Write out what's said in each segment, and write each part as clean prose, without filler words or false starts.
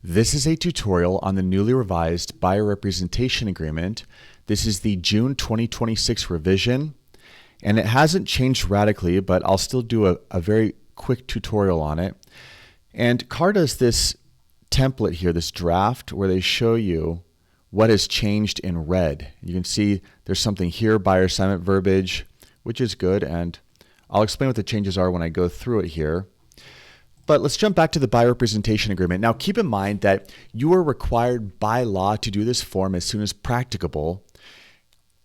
This is a tutorial on the newly revised buyer representation agreement. This is the June 2026 revision, and it hasn't changed radically, but I'll still do a very quick tutorial on it. And C.A.R does this template here, this draft, where they show you what has changed in red. You can see there's something here, buyer assignment verbiage, which is good, and I'll explain what the changes are when I go through it here. But let's jump back to the buyer representation agreement. Now keep in mind that you are required by law to do this form as soon as practicable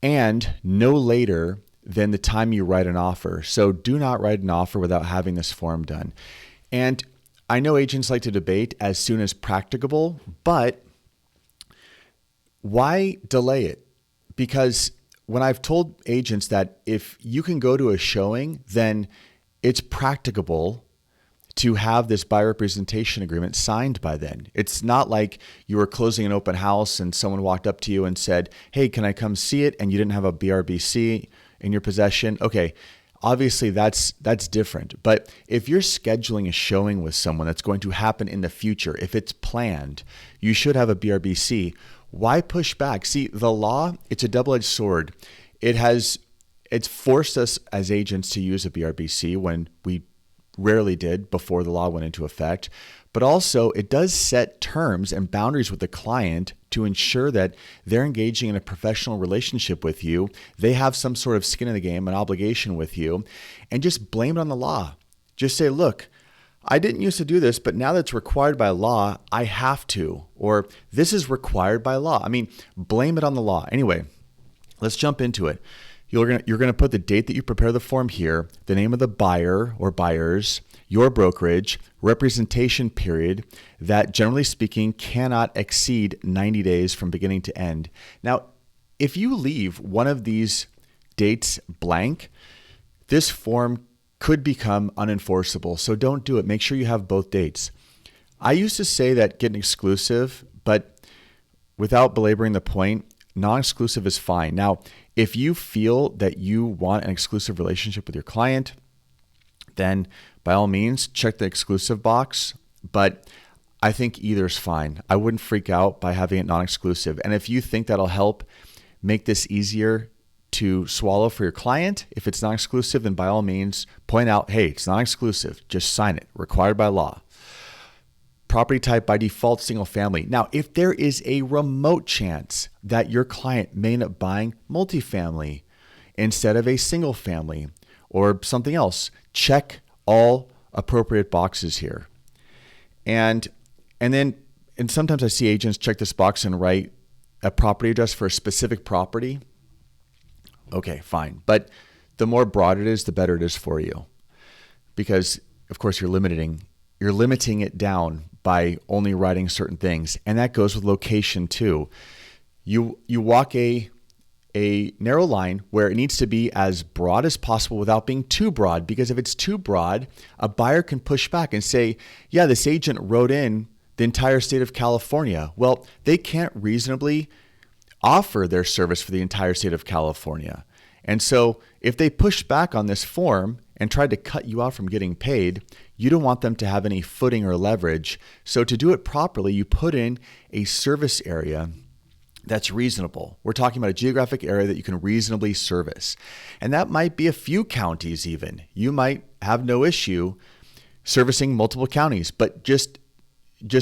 and no later than the time you write an offer. So do not write an offer without having this form done. And I know agents like to debate as soon as practicable, but why delay it? Because when I've told agents that if you can go to a showing, then it's practicable to have this buyer representation agreement signed by then. It's not like you were closing an open house and someone walked up to you and said, hey, can I come see it? And you didn't have a B.R.B.C. in your possession. Okay, obviously that's different. But if you're scheduling a showing with someone that's going to happen in the future, if it's planned, you should have a B.R.B.C. Why push back? See, the law, it's a double-edged sword. It's forced us as agents to use a B.R.B.C. when we rarely did before the law went into effect, but also it does set terms and boundaries with the client to ensure that they're engaging in a professional relationship with you. They have some sort of skin in the game, an obligation with you, and just blame it on the law. Just say, look, I didn't used to do this, but now that's required by law, I have to, or this is required by law. I mean, blame it on the law. Anyway, let's jump into it. You're going to put the date that you prepare the form here, the name of the buyer or buyers, your brokerage, representation period that generally speaking cannot exceed 90 days from beginning to end. Now, if you leave one of these dates blank, this form could become unenforceable. So don't do it. Make sure you have both dates. I used to say that get an exclusive, but without belaboring the point, non-exclusive is fine. Now, if you feel that you want an exclusive relationship with your client, then by all means, check the exclusive box. But I think either is fine. I wouldn't freak out by having it non-exclusive. And if you think that'll help make this easier to swallow for your client, if it's non-exclusive, then by all means, point out, hey, it's non-exclusive. Just sign it, required by law. Property type by default, single family. Now, if there is a remote chance that your client may end up buying multifamily instead of a single family or something else, check all appropriate boxes here. And sometimes I see agents check this box and write a property address for a specific property. Okay, fine. But the more broad it is, the better it is for you. Because of course you're limiting it down by only writing certain things. And that goes with location too. You walk a narrow line where it needs to be as broad as possible without being too broad, because if it's too broad, a buyer can push back and say, yeah, this agent wrote in the entire state of California. Well, they can't reasonably offer their service for the entire state of California. And so if they push back on this form and tried to cut you out from getting paid, you don't want them to have any footing or leverage. So to do it properly, you put in a service area that's reasonable. We're talking about a geographic area that you can reasonably service. And that might be a few counties even. You might have no issue servicing multiple counties, but just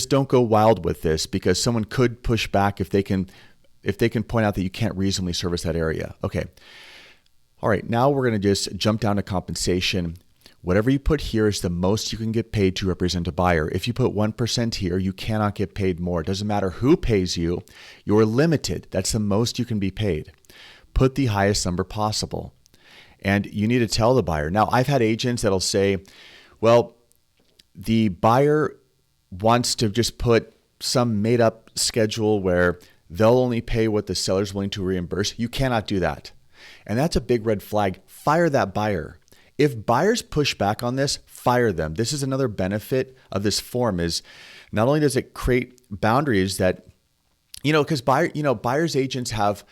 don't go wild with this, because someone could push back if they can point out that you can't reasonably service that area. Okay. All right, now we're going to just jump down to compensation. Whatever you put here is the most you can get paid to represent a buyer. If you put 1% here, you cannot get paid more. It doesn't matter who pays you. You're limited. That's the most you can be paid. Put the highest number possible. And you need to tell the buyer. Now, I've had agents that'll say, well, the buyer wants to just put some made up schedule where they'll only pay what the seller's willing to reimburse. You cannot do that. And that's a big red flag. Fire that buyer. If buyers push back on this, fire them. This is another benefit of this form, is not only does it create boundaries that, because buyers agents have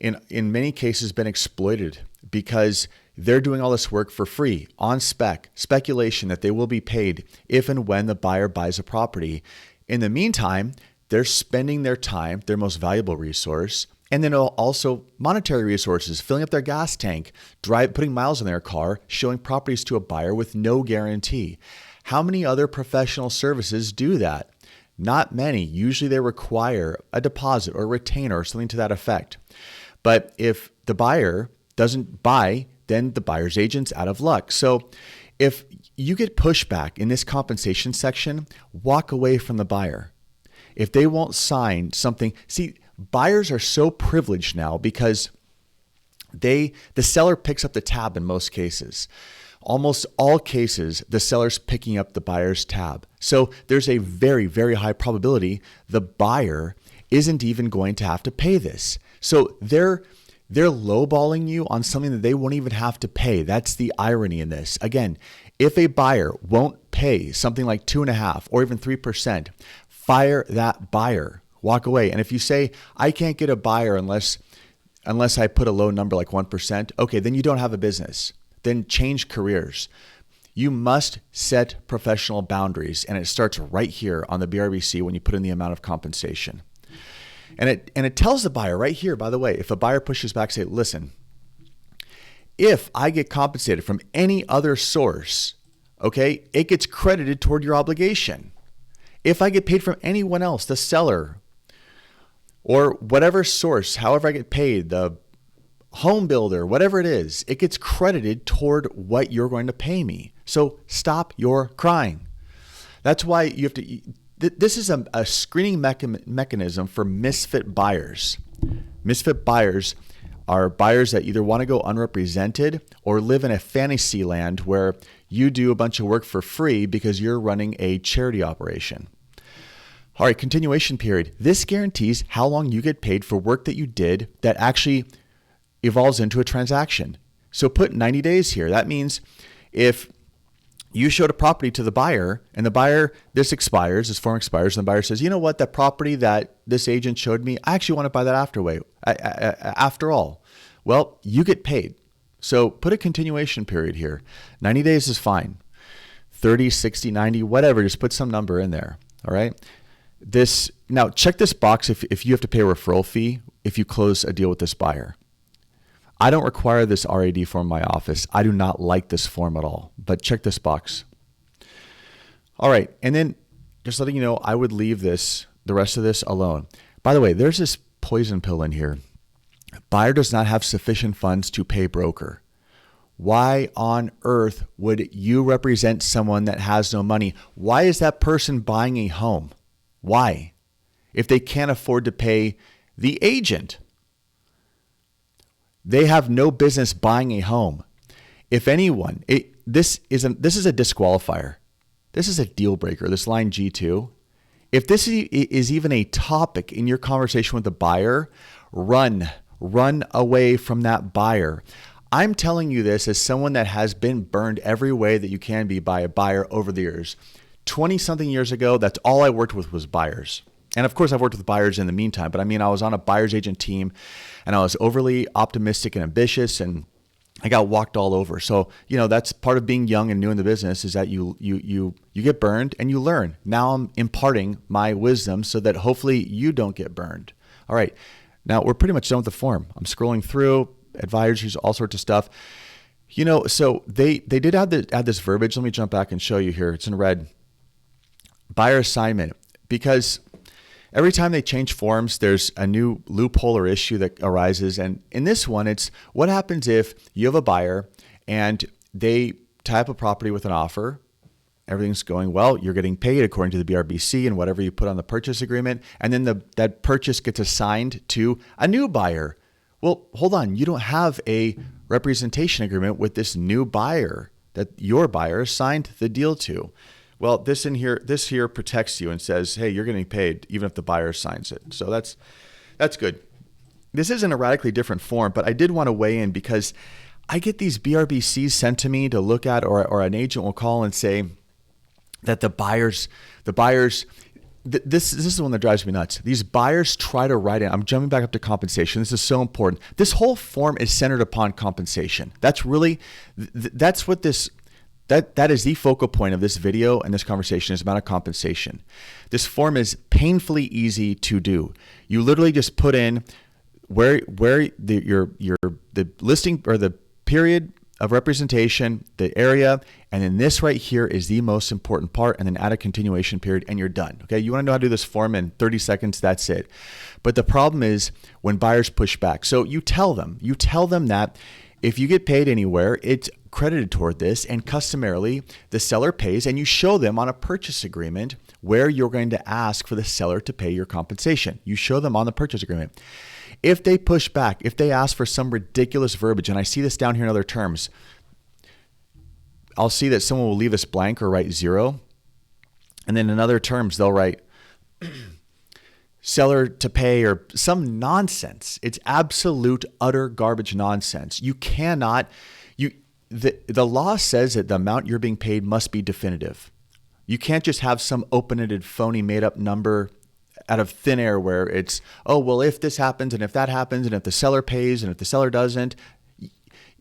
in many cases been exploited because they're doing all this work for free, on spec, speculation that they will be paid if and when the buyer buys a property. In the meantime, they're spending their time, their most valuable resource, and then also monetary resources, filling up their gas tank, putting miles in their car, showing properties to a buyer with no guarantee. How many other professional services do that? Not many. Usually they require a deposit or a retainer or something to that effect. But if the buyer doesn't buy, then the buyer's agent's out of luck. So if you get pushback in this compensation section, walk away from the buyer. If they won't sign something, see, buyers are so privileged now because the seller picks up the tab in most cases. Almost all cases, the seller's picking up the buyer's tab. So there's a very, very high probability the buyer isn't even going to have to pay this. So they're lowballing you on something that they won't even have to pay. That's the irony in this. Again, if a buyer won't pay something like 2.5% or even 3%, fire that buyer. Walk away. And if you say, I can't get a buyer unless I put a low number like 1%, okay, then you don't have a business. Then change careers. You must set professional boundaries, and it starts right here on the BRBC when you put in the amount of compensation. And it tells the buyer right here, by the way, if a buyer pushes back, say, listen, if I get compensated from any other source, okay, it gets credited toward your obligation. If I get paid from anyone else, the seller, or whatever source, however I get paid, the home builder, whatever it is, it gets credited toward what you're going to pay me. So stop your crying. That's why you have to, this is a screening mechanism for misfit buyers. Misfit buyers are buyers that either want to go unrepresented or live in a fantasy land where you do a bunch of work for free because you're running a charity operation. All right, continuation period. This guarantees how long you get paid for work that you did that actually evolves into a transaction. So put 90 days here. That means if you showed a property to the buyer and the buyer, this form expires, and the buyer says, you know what, that property that this agent showed me, I actually want to buy that after all. Well, you get paid. So put a continuation period here. 90 days is fine. 30, 60, 90, whatever, just put some number in there. All right. Now check this box if you have to pay a referral fee if you close a deal with this buyer. I don't require this RAD form in my office. I do not like this form at all, but check this box. All right, and then just letting you know, I would leave the rest of this alone. By the way, there's this poison pill in here. Buyer does not have sufficient funds to pay broker. Why on earth would you represent someone that has no money? Why is that person buying a home? Why? If they can't afford to pay the agent. They have no business buying a home. If anyone, this is a disqualifier. This is a deal breaker, this line G2. If this is even a topic in your conversation with the buyer, run away from that buyer. I'm telling you this as someone that has been burned every way that you can be by a buyer over the years. 20-something years ago, that's all I worked with was buyers. And of course, I've worked with buyers in the meantime, but I mean, I was on a buyer's agent team and I was overly optimistic and ambitious and I got walked all over. So, that's part of being young and new in the business is that you get burned and you learn. Now I'm imparting my wisdom so that hopefully you don't get burned. All right. Now we're pretty much done with the form. I'm scrolling through advisories, all sorts of stuff. So they did add this verbiage. Let me jump back and show you here. It's in red. Buyer assignment, because every time they change forms, there's a new loophole or issue that arises. And in this one, it's what happens if you have a buyer and they tie up a property with an offer. Everything's going well. You're getting paid according to the BRBC and whatever you put on the purchase agreement. And then that purchase gets assigned to a new buyer. Well, hold on. You don't have a representation agreement with this new buyer that your buyer assigned the deal to. Well, this here protects you and says, hey, you're getting paid even if the buyer signs it. So that's good. This isn't a radically different form, but I did want to weigh in because I get these BRBCs sent to me to look at, or an agent will call and say that the buyers, this is the one that drives me nuts. These buyers try to write in. I'm jumping back up to compensation. This is so important. This whole form is centered upon compensation. That's what That is the focal point of this video and this conversation is amount of compensation. This form is painfully easy to do. You literally just put in where the listing or the period of representation, the area, and then this right here is the most important part, and then add a continuation period and you're done. Okay, you want to know how to do this form in 30 seconds, that's it. But the problem is when buyers push back. So you tell them that if you get paid anywhere, it's credited toward this, and customarily the seller pays, and you show them on a purchase agreement where you're going to ask for the seller to pay your compensation. You show them on the purchase agreement. If they push back, if they ask for some ridiculous verbiage, and I see this down here in other terms, I'll see that someone will leave this blank or write 0. And then in other terms, they'll write seller to pay or some nonsense. It's absolute, utter garbage nonsense. You cannot, the law says that the amount you're being paid must be definitive. You can't just have some open-ended, phony, made-up number out of thin air where it's, oh, well, if this happens and if that happens and if the seller pays and if the seller doesn't.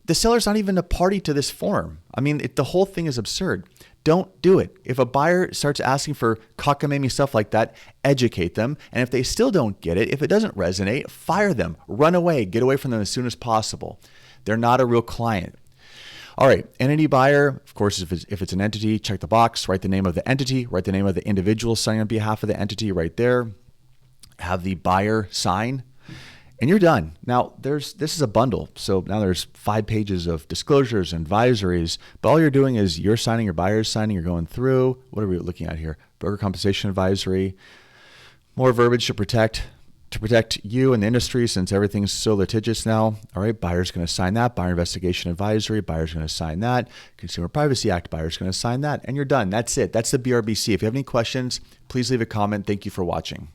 The seller's not even a party to this form. I mean, the whole thing is absurd. Don't do it. If a buyer starts asking for cockamamie stuff like that, educate them. And if they still don't get it, if it doesn't resonate, fire them, run away, get away from them as soon as possible. They're not a real client. All right, entity buyer, of course, if it's an entity, check the box, write the name of the entity, write the name of the individual signing on behalf of the entity right there. Have the buyer sign. And you're done. Now, this is a bundle. So now there's 5 pages of disclosures and advisories, but all you're doing is you're signing, your buyer's signing, you're going through. What are we looking at here? Broker compensation advisory. More verbiage to protect you and the industry since everything's so litigious now. All right, buyer's going to sign that. Buyer investigation advisory, buyer's going to sign that. Consumer Privacy Act, buyer's going to sign that. And you're done. That's it. That's the BRBC. If you have any questions, please leave a comment. Thank you for watching.